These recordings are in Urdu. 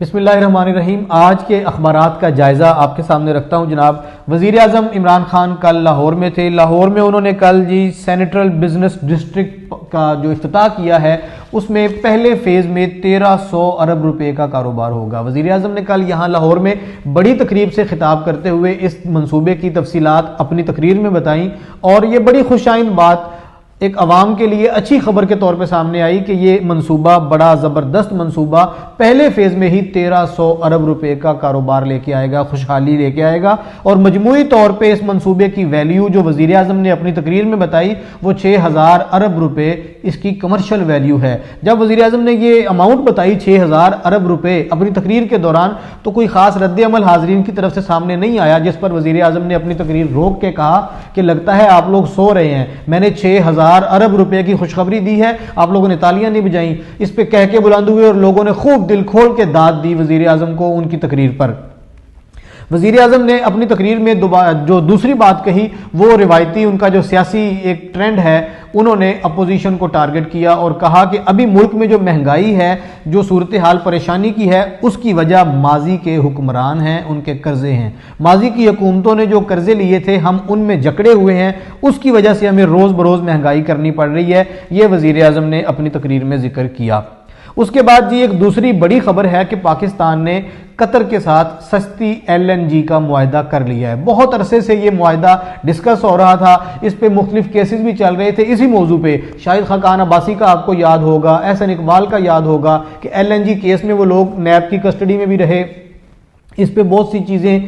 بسم اللہ الرحمن الرحیم۔ آج کے اخبارات کا جائزہ آپ کے سامنے رکھتا ہوں جناب۔ وزیر اعظم عمران خان کل لاہور میں تھے۔ لاہور میں انہوں نے کل سینٹرل بزنس ڈسٹرکٹ کا جو افتتاح کیا ہے اس میں پہلے فیز میں 1300 ارب روپے کا کاروبار ہوگا۔ وزیر اعظم نے کل یہاں لاہور میں بڑی تقریب سے خطاب کرتے ہوئے اس منصوبے کی تفصیلات اپنی تقریر میں بتائیں، اور یہ بڑی خوش آئند بات ایک عوام کے لیے اچھی خبر کے طور پہ سامنے آئی کہ یہ منصوبہ بڑا زبردست منصوبہ پہلے فیز میں ہی 1300 ارب روپے کا کاروبار لے کے آئے گا، خوشحالی لے کے آئے گا، اور مجموعی طور پہ اس منصوبے کی ویلیو جو وزیر اعظم نے اپنی تقریر میں بتائی وہ 6000 ارب روپے اس کی کمرشل ویلیو ہے۔ جب وزیر اعظم نے یہ اماؤنٹ بتائی 6000 ارب روپے اپنی تقریر کے دوران تو کوئی خاص رد عمل حاضرین کی طرف سے سامنے نہیں آیا، جس پر وزیر اعظم نے اپنی تقریر روک کے کہا کہ لگتا ہے آپ لوگ سو رہے ہیں، میں نے 6000 ارب روپے کی خوشخبری دی ہے، آپ لوگوں نے تالیاں نہیں بجائیں۔ اس پہ کہہ کے بلند ہوئے اور لوگوں نے خوب دل کھول کے داد دی وزیر اعظم کو ان کی تقریر پر۔ وزیر اعظم نے اپنی تقریر میں جو دوسری بات کہی وہ روایتی ان کا جو سیاسی ایک ٹرینڈ ہے، انہوں نے اپوزیشن کو ٹارگٹ کیا اور کہا کہ ابھی ملک میں جو مہنگائی ہے، جو صورتحال پریشانی کی ہے، اس کی وجہ ماضی کے حکمران ہیں، ان کے قرضے ہیں۔ ماضی کی حکومتوں نے جو قرضے لیے تھے ہم ان میں جکڑے ہوئے ہیں، اس کی وجہ سے ہمیں روز بروز مہنگائی کرنی پڑ رہی ہے، یہ وزیر اعظم نے اپنی تقریر میں ذکر کیا۔ اس کے بعد ایک دوسری بڑی خبر ہے کہ پاکستان نے قطر کے ساتھ سستی LNG کا معاہدہ کر لیا ہے۔ بہت عرصے سے یہ معاہدہ ڈسکس ہو رہا تھا، اس پہ مختلف کیسز بھی چل رہے تھے اسی موضوع پہ۔ شاہد خاقان عباسی کا آپ کو یاد ہوگا، احسن اقبال کا یاد ہوگا کہ LNG کیس میں وہ لوگ نیب کی کسٹڈی میں بھی رہے، اس پہ بہت سی چیزیں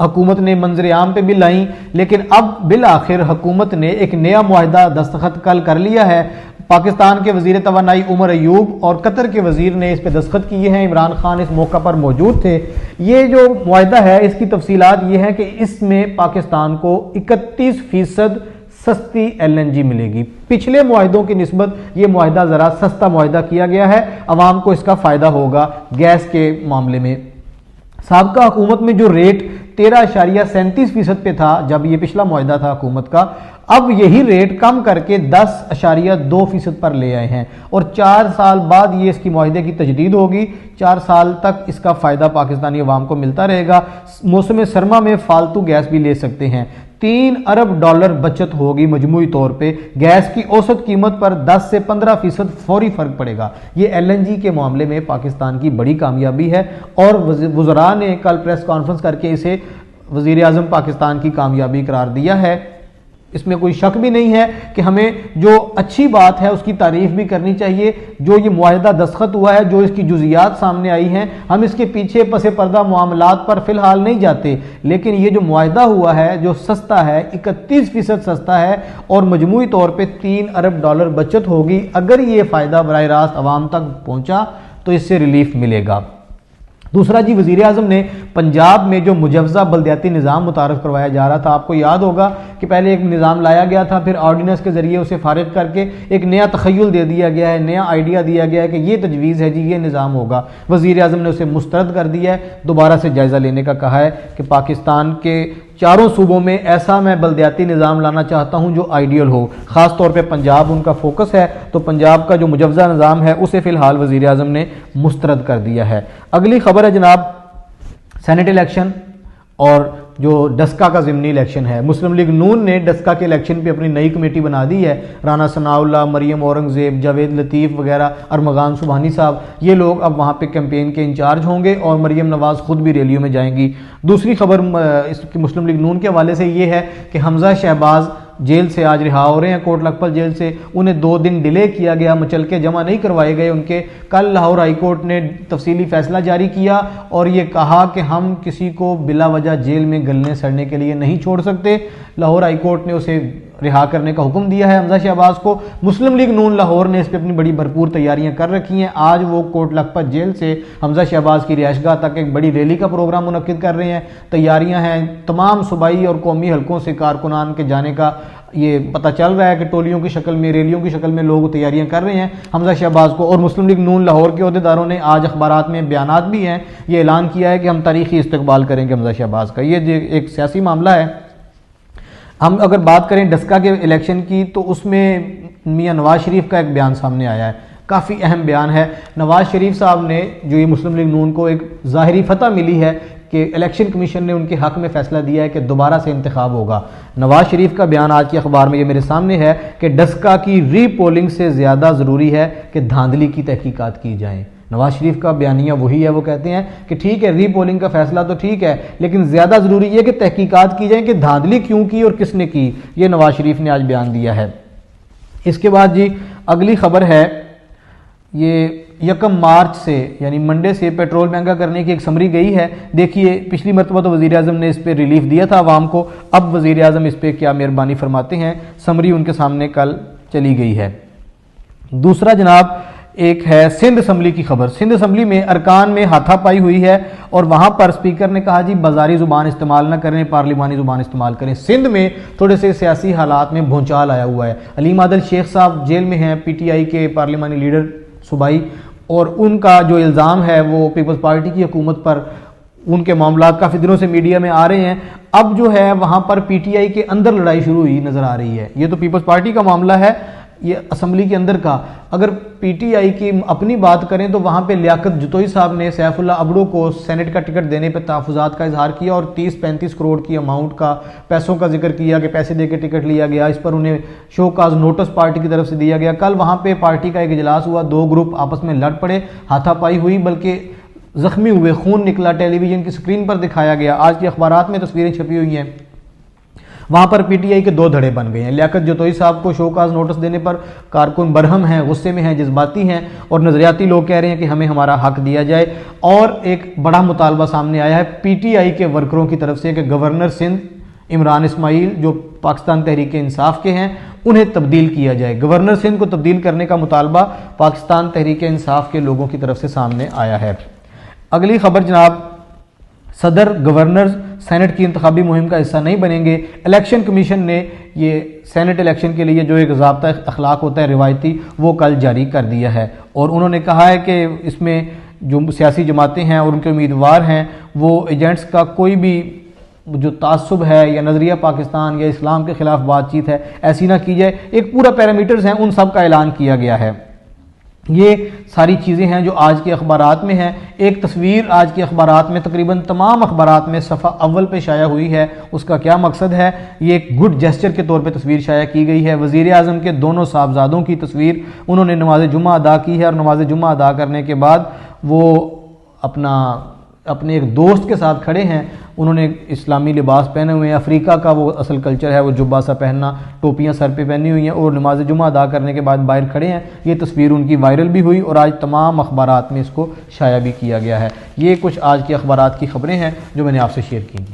حکومت نے منظر عام پہ بھی لائیں، لیکن اب بالآخر حکومت نے ایک نیا معاہدہ دستخط کل کر لیا ہے۔ پاکستان کے وزیر توانائی عمر ایوب اور قطر کے وزیر نے اس پہ دستخط کیے ہیں، عمران خان اس موقع پر موجود تھے۔ یہ جو معاہدہ ہے اس کی تفصیلات یہ ہے کہ اس میں پاکستان کو 31% سستی LNG ملے گی۔ پچھلے معاہدوں کی نسبت یہ معاہدہ ذرا سستا معاہدہ کیا گیا ہے، عوام کو اس کا فائدہ ہوگا گیس کے معاملے میں۔ سابقہ حکومت میں جو ریٹ 13.37% پہ تھا جب یہ پچھلا معاہدہ تھا حکومت کا، اب یہی ریٹ کم کر کے 10.2% پر لے آئے ہیں، اور 4 سال بعد یہ اس کی معاہدے کی تجدید ہوگی۔ 4 سال تک اس کا فائدہ پاکستانی عوام کو ملتا رہے گا۔ موسم سرما میں فالتو گیس بھی لے سکتے ہیں۔ $3 ارب بچت ہوگی مجموعی طور پہ، گیس کی اوسط قیمت پر 10 سے 15% فوری فرق پڑے گا۔ یہ LNG کے معاملے میں پاکستان کی بڑی کامیابی ہے، اور وزراء نے کل پریس کانفرنس کر کے اسے وزیر اعظم پاکستان کی کامیابی قرار دیا ہے۔ اس میں کوئی شک بھی نہیں ہے کہ ہمیں جو اچھی بات ہے اس کی تعریف بھی کرنی چاہیے۔ جو یہ معاہدہ دستخط ہوا ہے، جو اس کی جزیات سامنے آئی ہیں، ہم اس کے پیچھے پس پردہ معاملات پر فی الحال نہیں جاتے، لیکن یہ جو معاہدہ ہوا ہے جو سستا ہے، 31% سستا ہے، اور مجموعی طور پہ $3 ارب بچت ہوگی۔ اگر یہ فائدہ براہ راست عوام تک پہنچا تو اس سے ریلیف ملے گا۔ دوسرا وزیر اعظم نے پنجاب میں جو مجوزہ بلدیاتی نظام متعارف کروایا جا رہا تھا، آپ کو یاد ہوگا کہ پہلے ایک نظام لایا گیا تھا، پھر آرڈیننس کے ذریعے اسے فارغ کر کے ایک نیا تخیل دے دیا گیا ہے، نیا آئیڈیا دیا گیا ہے کہ یہ تجویز ہے یہ نظام ہوگا۔ وزیر اعظم نے اسے مسترد کر دیا ہے، دوبارہ سے جائزہ لینے کا کہا ہے کہ پاکستان کے 4 صوبوں میں ایسا میں بلدیاتی نظام لانا چاہتا ہوں جو آئیڈیل ہو، خاص طور پہ پنجاب ان کا فوکس ہے، تو پنجاب کا جو مجوزہ نظام ہے اسے فی الحال وزیر اعظم نے مسترد کر دیا ہے۔ اگلی خبر ہے جناب سینٹ الیکشن اور جو ڈسکا کا ضمنی الیکشن ہے۔ مسلم لیگ نون نے ڈسکا کے الیکشن پہ اپنی نئی کمیٹی بنا دی ہے۔ رانا ثناء اللہ، مریم اورنگزیب، جاوید لطیف وغیرہ، ارمغان سبحانی صاحب، یہ لوگ اب وہاں پہ کیمپین کے انچارج ہوں گے، اور مریم نواز خود بھی ریلیوں میں جائیں گی۔ دوسری خبر اس کی مسلم لیگ نون کے حوالے سے یہ ہے کہ حمزہ شہباز جیل سے آج رہا ہو رہے ہیں، کوٹ لکھپت جیل سے۔ انہیں 2 دن ڈیلے کیا گیا، مچلکے جمع نہیں کروائے گئے ان کے۔ کل لاہور ہائی کورٹ نے تفصیلی فیصلہ جاری کیا اور یہ کہا کہ ہم کسی کو بلا وجہ جیل میں گلنے سڑنے کے لیے نہیں چھوڑ سکتے۔ لاہور ہائی کورٹ نے اسے رہا کرنے کا حکم دیا ہے حمزہ شہباز کو۔ مسلم لیگ نون لاہور نے اس پہ اپنی بڑی بھرپور تیاریاں کر رکھی ہیں۔ آج وہ کوٹ لکھپت جیل سے حمزہ شہباز کی رہائش گاہ تک ایک بڑی ریلی کا پروگرام منعقد کر رہے ہیں۔ تیاریاں ہیں، تمام صوبائی اور قومی حلقوں سے کارکنان کے جانے کا یہ پتہ چل رہا ہے کہ ٹولیوں کی شکل میں، ریلیوں کی شکل میں لوگ تیاریاں کر رہے ہیں حمزہ شہباز کو۔ اور مسلم لیگ نون لاہور کے عہدیداروں نے آج اخبارات میں بیانات بھی ہیں، یہ اعلان کیا ہے کہ ہم تاریخی استقبال کریں گے حمزہ شہباز کا۔ یہ ایک سیاسی معاملہ ہے۔ ہم اگر بات کریں ڈسکا کے الیکشن کی تو اس میں میاں نواز شریف کا ایک بیان سامنے آیا ہے۔ کافی اہم بیان ہے۔ نواز شریف صاحب نے جو یہ مسلم لیگ نون کو ایک ظاہری فتح ملی ہے کہ الیکشن کمیشن نے ان کے حق میں فیصلہ دیا ہے کہ دوبارہ سے انتخاب ہوگا۔ نواز شریف کا بیان آج کے اخبار میں یہ میرے سامنے ہے کہ ڈسکا کی ری پولنگ سے زیادہ ضروری ہے کہ دھاندلی کی تحقیقات کی جائیں۔ نواز شریف کا بیانیہ وہی ہے، وہ کہتے ہیں کہ ٹھیک ہے ری پولنگ کا فیصلہ تو ٹھیک ہے، لیکن زیادہ ضروری یہ کہ تحقیقات کی جائیں کہ دھاندلی کیوں کی اور کس نے کی۔ یہ نواز شریف نے آج بیان دیا ہے۔ اس کے بعد جی اگلی خبر ہے، یہ 1 مارچ سے یعنی منڈے سے پیٹرول مہنگا کرنے کی ایک سمری گئی ہے۔ دیکھیے پچھلی مرتبہ تو وزیر اعظم نے اس پہ ریلیف دیا تھا عوام کو، اب وزیر اعظم اس پہ کیا مہربانی فرماتے ہیں، سمری ان کے سامنے کل چلی گئی ہے۔ دوسرا جناب ایک ہے سندھ اسمبلی کی خبر۔ سندھ اسمبلی میں ارکان میں ہاتھا پائی ہوئی ہے اور وہاں پر اسپیکر نے کہا جی بازاری زبان استعمال نہ کریں، پارلیمانی زبان استعمال کریں۔ سندھ میں تھوڑے سے سیاسی حالات میں بھونچال آیا ہوا ہے۔ علیم عادل شیخ صاحب جیل میں ہیں، پی ٹی آئی کے پارلیمانی لیڈر صوبائی، اور ان کا جو الزام ہے وہ پیپلز پارٹی کی حکومت پر، ان کے معاملات کافی دنوں سے میڈیا میں آ رہے ہیں۔ اب جو ہے وہاں پر پی ٹی آئی کے اندر لڑائی شروع ہوئی نظر آ رہی ہے۔ یہ تو پیپلز پارٹی کا معاملہ ہے، یہ اسمبلی کے اندر کا۔ اگر پی ٹی آئی کی اپنی بات کریں تو وہاں پہ لیاقت جتوئی صاحب نے سیف اللہ ابڑو کو سینٹ کا ٹکٹ دینے پہ تحفظات کا اظہار کیا اور 30-35 کروڑ کی اماؤنٹ کا پیسوں کا ذکر کیا کہ پیسے دے کے ٹکٹ لیا گیا، اس پر انہیں شو کاز نوٹس پارٹی کی طرف سے دیا گیا۔ کل وہاں پہ پارٹی کا ایک اجلاس ہوا، 2 گروپ آپس میں لڑ پڑے، ہاتھا پائی ہوئی، بلکہ زخمی ہوئے، خون نکلا، ٹیلی ویژن کی سکرین پر دکھایا گیا۔ آج کے اخبارات میں تصویریں چھپی ہوئی ہیں، وہاں پر پی ٹی آئی کے 2 دھڑے بن گئے ہیں۔ لیاقت جتوئی صاحب کو شو کاز نوٹس دینے پر کارکن برہم ہیں، غصے میں ہیں، جذباتی ہیں، اور نظریاتی لوگ کہہ رہے ہیں کہ ہمیں ہمارا حق دیا جائے۔ اور ایک بڑا مطالبہ سامنے آیا ہے پی ٹی آئی کے ورکروں کی طرف سے کہ گورنر سندھ عمران اسماعیل جو پاکستان تحریک انصاف کے ہیں انہیں تبدیل کیا جائے۔ گورنر سندھ کو تبدیل کرنے کا مطالبہ پاکستان تحریک انصاف کے لوگوں کی طرف سے سامنے آیا ہے۔ اگلی خبر جناب، صدر گورنر سینٹ کی انتخابی مہم کا حصہ نہیں بنیں گے۔ الیکشن کمیشن نے یہ سینٹ الیکشن کے لیے جو ایک ضابطہ اخلاق ہوتا ہے روایتی، وہ کل جاری کر دیا ہے، اور انہوں نے کہا ہے کہ اس میں جو سیاسی جماعتیں ہیں اور ان کے امیدوار ہیں وہ ایجنٹس کا کوئی بھی جو تعصب ہے یا نظریہ پاکستان یا اسلام کے خلاف بات چیت ہے ایسی نہ کی جائے۔ ایک پورا پیرامیٹرز ہیں، ان سب کا اعلان کیا گیا ہے۔ یہ ساری چیزیں ہیں جو آج کے اخبارات میں ہیں۔ ایک تصویر آج کے اخبارات میں تقریباً تمام اخبارات میں صفحہ اول پہ شائع ہوئی ہے، اس کا کیا مقصد ہے؟ یہ ایک گڈ جیسچر کے طور پہ تصویر شائع کی گئی ہے۔ وزیر اعظم کے دونوں صاحبزادوں کی تصویر، انہوں نے نماز جمعہ ادا کی ہے، اور نماز جمعہ ادا کرنے کے بعد وہ اپنے ایک دوست کے ساتھ کھڑے ہیں، انہوں نے اسلامی لباس پہنے ہوئے ہیں، افریقہ کا وہ اصل کلچر ہے، وہ جبہ سا پہننا، ٹوپیاں سر پہ پہنی ہوئی ہیں، اور نماز جمعہ ادا کرنے کے بعد باہر کھڑے ہیں۔ یہ تصویر ان کی وائرل بھی ہوئی اور آج تمام اخبارات میں اس کو شائع بھی کیا گیا ہے۔ یہ کچھ آج کے اخبارات کی خبریں ہیں جو میں نے آپ سے شیئر کی۔